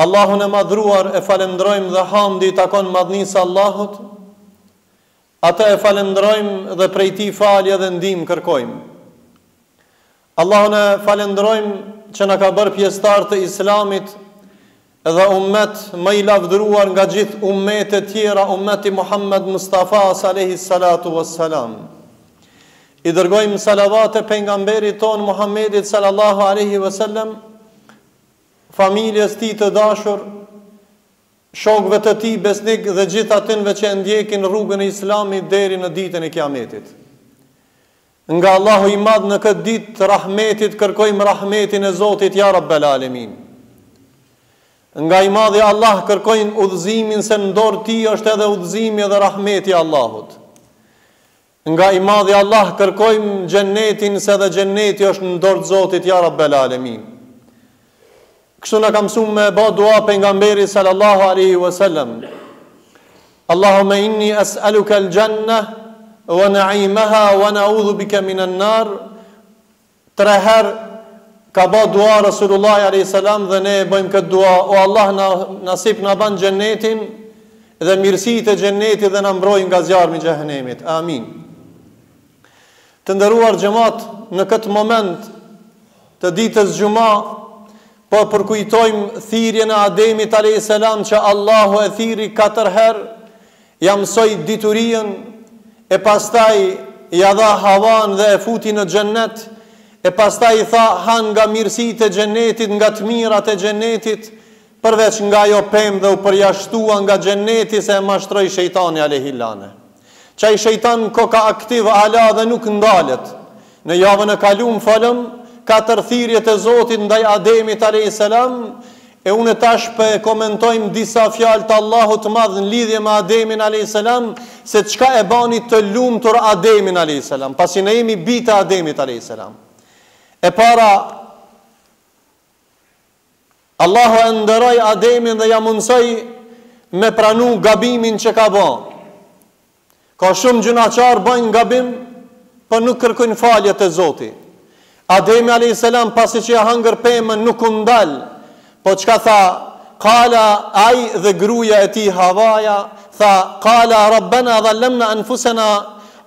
Allahun e madhruar e falenderojmë dhe hamdi I takon madhnisë Allahut. Atë e falenderojmë dhe prej Tij falje dhe ndihmë kërkojmë. Allahun e falenderojmë që na ka bërë pjesëtar të Islamit dhe ummet më I lavdëruar nga gjithë ummetet tjera, ummeti Muhammed Mustafa alayhi salatu wassalam. I dërgojmë salavate pejgamberit ton Muhammedit sallallahu alaihi wasallam, familjes tij të dashur, shokëve të tij besnik dhe gjithë atyre që ndjekin rrugën e Islamit deri në ditën e Kiametit. Nga Allahu I Madh në këtë ditë të rahmetit kërkojmë rahmetin e Zotit ja Rabbel Alamin. Nga I Madhi Allah kërkojmë udhëzimin se në dorë Tij është edhe udhëzimi dhe rahmeti I Allahut. Nga I Madhi Allah kërkojmë xhennetin se edhe xhenneti është në dorë të Zotit ja Rabbel Alamin. Kështu na ka mësuar me bë dua pejgamberi sallallahu alaihi wasallam. Allahumma inni as'aluka al-jannah wa na'imaha wa na'udhu bika minan nar. 3 herë ka bë dua Rasulullah alaihi salam dhe ne bëjmë këtë dua, o Allah nasip na ban xhennetin dhe mirësitë e xhennetit dhe na mbroj nga zjarmi I xhehenemit. Amin. Të nderuar xhamat, në këtë moment të ditës Xuma, po përkujtojmë thirrjen e Ademit alayhis salam që Allahu e thirri 4 herë, ja mësoi diturinë e pastaj ja dha Havan dhe e futi në xhennet, e pastaj I tha han nga mirësitë e xhennetit, nga të mirat e xhennetit, përveç nga ajo pemë dhe u përjashtua nga xhenneti se e mashtroi shejtani alayhi lane. Çai shejtan koka aktiv ala dhe nuk ndalet. Në javën e kaluar falëm 4 thirrjet e Zotit ndaj Ademit alayhis salam, e unë tash po komentojmë disa fjalë të Allahut të Madh në lidhje me Ademin alayhis salam, se çka e bani të lumtur Ademin alayhis salam, pasi ne jemi bijtë Ademit alayhis salam. E para, Allahu e nderoi Ademin dhe ja mundsoi me pranu gabimin që ka bën. Ka shumë gjunaçar bëjnë gabim, por nuk kërkojnë falje te Zoti. Ademi alayhis salam pasi që ja hëngër pemën nuk u ndal, po çka tha? Qala ai dhe gruaja e tij Havaja tha qala rabbana dhallamna anfusana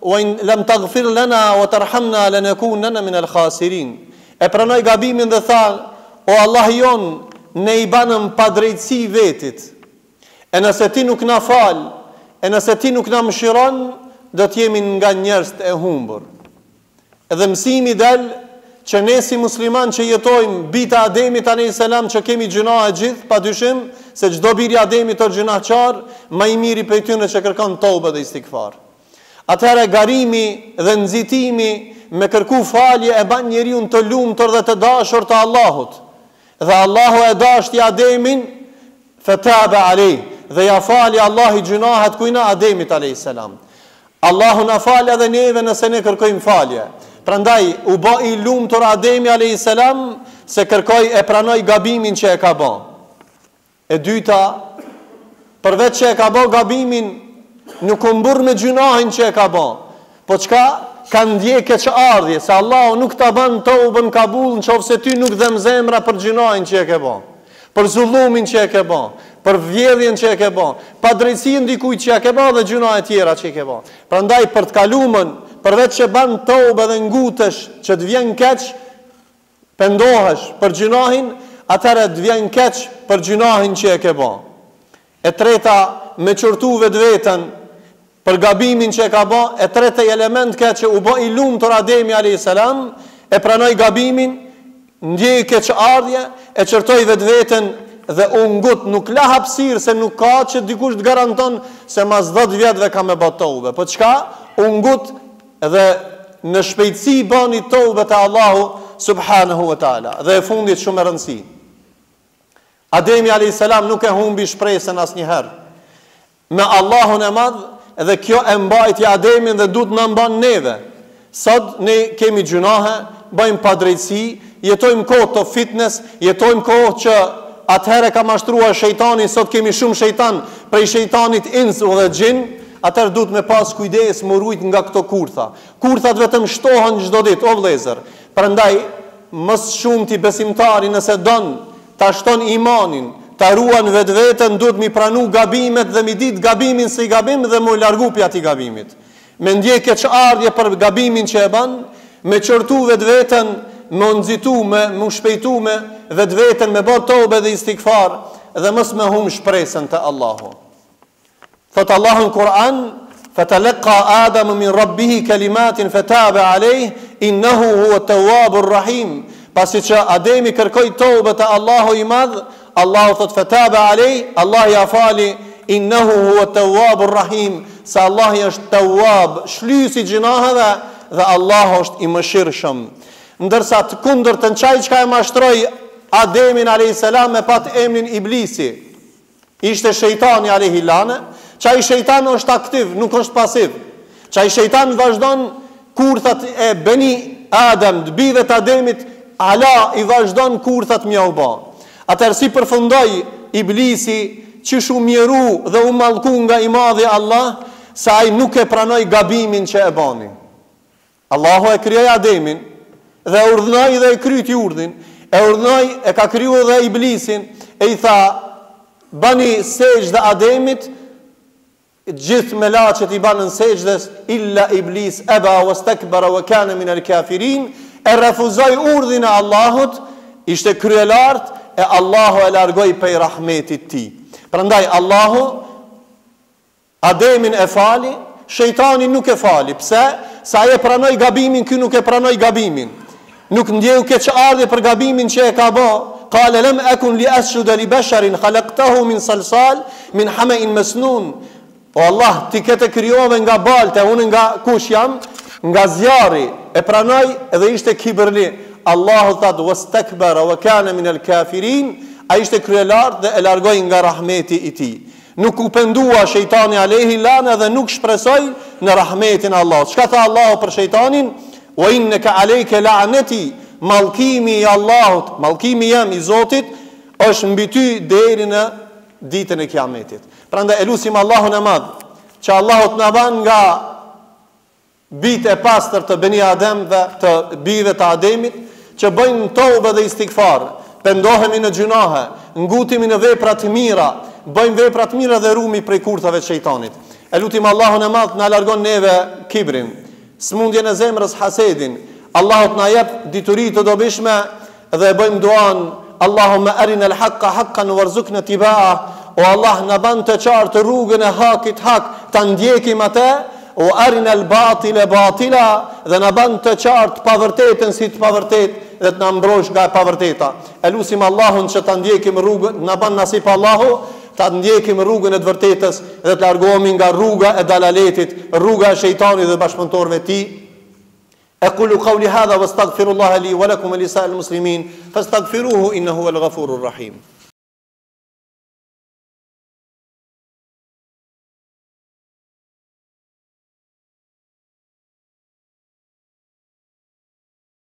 wa in lam taghfir lana wa tarhamna lanakunanna min al-khasirin. E pranoi gabimin dhe tha: o Allah jon, ne I banëm pa drejtësi vetit. E nëse ti nuk na fal, e nëse ti nuk na mëshiron, do të jemi nga njerëzit e humbur. Edhe mësimi del që ne si musliman që jetojmë bita Ademit alayhis salam, që kemi gjuna e gjithë, padyshim se çdo biri Ademit është gjunaqar, më I miri prej tyre që kërkon tobe dhe istighfar. Atëherë garimi dhe nxitimi me kërku falje e ban njeriu të lumtur dhe të dashur të Allahut. Dhe Allahu e dashti Ademin, fataba alej, dhe ja fali Allahu gjunahet kujna Ademit alayhis salam. Allahu na fal edhe neve nëse ne kërkojmë falje. Prandaj u bë I lumtur Ademi alayhis salam se kërkoi e pranoi gabimin që e ka bën. E dyta, përveç që e ka bën gabimin, nuk u mburr me gjunahin që e ka bën. Po çka? Ka ndjek keqardhje, se Allahu nuk ta bën tobën kabull nëse ty nuk dhem zemra për gjunahin që e ke bën, për zullumin që e ke bën, për vjedhjen që e ke bën, pa drejtësinë dikujt që e ke bën dhe gjuna e tjera që e ke bën. Prandaj për të kaluamën, përveç që ban tobe dhe ngutesh që të vjen keq, pendohesh për gjunahin, atëherë të vjen keq për gjunahin që e ke bën. E treta, me çortu vetveten për gabimin që e ka bën. E treta element ka që u bë I lumtur Ademi alayhis salam, e pranoi gabimin, ndjej keqardhje, e çortoi vetveten dhe u ngut, nuk la hapësirë se nuk ka që dikush të garanton se mas 10 vjetëve ka me bë tobe. Po çka? U ngut dhe në shpejtësi bani tobe te Allahu subhanahu wa taala. Dhe e fundit shumë e rëndësi. Ademi alayhis salam nuk e humbi shpresën asnjëherë me Allahun e Madh, dhe kjo e mbajti Ademin dhe duhet na mban neve. Sot ne kemi gjunahe, bëjmë padrejtësi, jetojmë kohë të fitness, jetojmë kohë që atëherë ka mashtruar shejtani, sot kemi shumë shejtan, prej shejtanit ins dhe xhin. Atëherë duhet me pas kujdes më rujt nga këto kurtha. Kurthat vetëm shtohen çdo ditë, o vëllezër. Prandaj mos shumë ti besimtari nëse don ta shton imanin, ta ruan vetveten, duhet mi pranu gabimet dhe mi dit gabimin si gabim dhe mu largu pi atij gabimit. Me ndje keqardhje për gabimin që e ban, me qërtu vetveten, me nxitu, me shpejtu me vetveten, me bë tobe dhe istighfar dhe mos me hum shpresën te Allahu. Thot Allahu në Kur'an: "Fatalaqa Adamu min rabbih kalimatin fataba alayhi innahu huwa at-tawwabur rahim." Pasi që Ademi kërkoi tobe te Allahu i Madh, Allahu thot fataba alayhi, Allah ja fali, innahu huwa at-tawwabur rahim, se Allah është tawwab, shlysi gjinaheve dhe Allah është i mëshirshëm. Ndërsa të kundërtën çaj çka e mashtroi Ademin alayhis salam me pat emrin Iblisi, ishte shejtani alayhi lane. Çaj shejtan është aktiv, nuk është pasiv. Çaj shejtan vazhdon kurthat e Beni Adam, të bijve të Ademit, ala i vazhdon kurthat mja u ba. Atëherë si përfundoi Iblisi, që shu mjeru dhe u mallku nga i madhi Allah, se ai nuk e pranoi gabimin që e bani. Allahu e krijoi Ademin dhe urdhnoi dhe e kryti urdhin, e urdhnoi, e ka kriju dhe Iblisin, e i tha: "Bani sejdë Ademit." Gjithë me laqet i banën sejdës, illa Iblis eba wastakbara wa kana min al-kafirin, e refuzoi urdhin e Allahut, ishte kryelart, e Allahu e largoi prej rahmetit tij. Prandaj Allahu Ademin e fali, shejtani nuk e fali. Pse? Sa ai e pranoi gabimin, ky nuk e pranoi gabimin. Nuk ndjeu keqardhje për gabimin që e ka bë. Qala lam akun li asjuda li basharin khalaqtahu min salsal min hama'in masnun. O Allah, ti këtë krijove nga balte, unë nga kush jam? Nga zjarri. E pranoi dhe ishte kibërli. Allahu thot: "Wastakbara wa kana min al-kafirin." Ai ishte kryelart dhe e largoi nga rahmeti i tij. Nuk u pendua shejtani alayhi lana dhe nuk shpresoi në rahmetin e Allahut. Çka tha Allahu për shejtanin? "Wa innaka alayka la'nati." Mallkimi i Allahut, mallkimi jam i Zotit është mbi ty deri në ditën e Kiametit. Prandaj elusim Allahun e Madh, që Allahut na ban nga bijtë e pastër të Beni Adem dhe të bijve të Ademit, që bëjnë tobe dhe istighfar, pendohemi në gjunahe, ngutemi në vepra të mira, bëjmë vepra të mira dhe rumi prej kurthave të shejtanit. Elutim Allahun e Madh na largon neve kibrin, smundjen e zemrës, hasedin. Allahut na jep dituri të dobishme dhe bëjmë duan: Allahumma arina al-haqqa haqqan warzuqna tibaa. O Allah, na ban të qartë rrugën e hakit hak, ta ndjekim atë. O arina al-batila batila, dhe na ban të qartë pavërtetën si të pavërtet dhe të na mbrosh nga e pavërteta. Elusim Allahun që ta ndjekim rrugën, na ban nasip Allahu, ta ndjekim rrugën e të vërtetës dhe të largohemi nga rruga e dalaletit, rruga e shejtanit dhe bashkëpunëtorëve të tij. أقول قولي هذا واستغفر الله لي ولكم ولسائر المسلمين فاستغفروه إنه هو الغفور الرحيم.